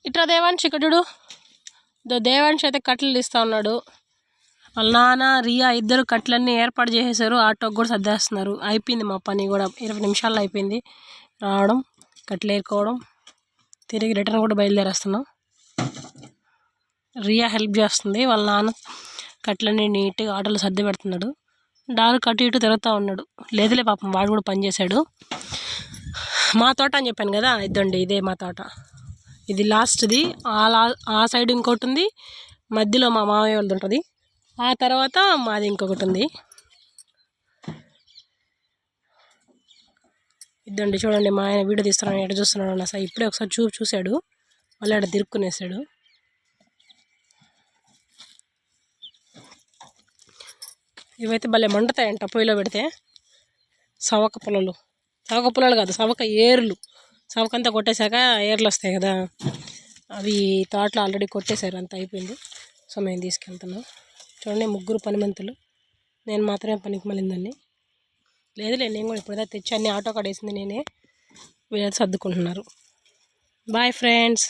ఇట్లా దేవాంశ్ ఇక్కడ చూడు. దేవాంశ్ అయితే కట్టెలు తీస్తూ ఉన్నాడు. వాళ్ళ నాన్న రియా ఇద్దరు కట్టెలన్నీ ఏర్పాటు చేసేసారు. ఆటోకి కూడా సర్దేస్తున్నారు. అయిపోయింది మా పని కూడా, 20 నిమిషాల్లో అయిపోయింది. రావడం, కట్టెలు ఏరుకోవడం, తిరిగి రిటర్న్ కూడా బయలుదేరేస్తున్నాం. రియా హెల్ప్ చేస్తుంది. వాళ్ళ నాన్న కట్టెలన్నీ నీట్గా ఆటోలో సర్ది పెడుతున్నాడు. డారు కట్టు ఇటు తిరుగుతూ ఉన్నాడు. లేదులే పాపం, వాడు కూడా పని చేశాడు. మా తోట అని చెప్పాను కదా, ఇదండి ఇదే మా తోట. ఇది లాస్ట్ది. ఆ సైడ్ ఇంకోటి ఉంది, మధ్యలో మా మామయ్య వాళ్ళది ఉంటుంది, ఆ తర్వాత మాది ఇంకొకటి ఉంది. ఇదండి చూడండి, మా ఆయన వీడియో తీస్తున్నాడు, ఎట చూస్తున్నాడు అన్న సార్. ఇప్పుడే ఒకసారి చూశాడు, మళ్ళీ అక్కడ తిరుక్కునేసాడు. ఇవైతే భలే మండుతాయంట పొయ్యిలో పెడితే. సవక పుల్లలు కాదు, సవక ఏర్లు. సవకంతా కొట్టేశాక ఏర్లు వస్తాయి కదా, అవి తోటలో ఆల్రెడీ కొట్టేశారు, అంతా అయిపోయింది. సో మేము తీసుకెళ్తున్నాం. చూడండి, 3 పనిమంతులు, నేను మాత్రమే పనికి మళ్ళిందండి. లేదులే, నేను కూడా ఇప్పుడుదా తెచ్చి అన్ని ఆటో కాడ వేసింది నేనే. వీళ్ళైతే సర్దుకుంటున్నారు. Bye friends.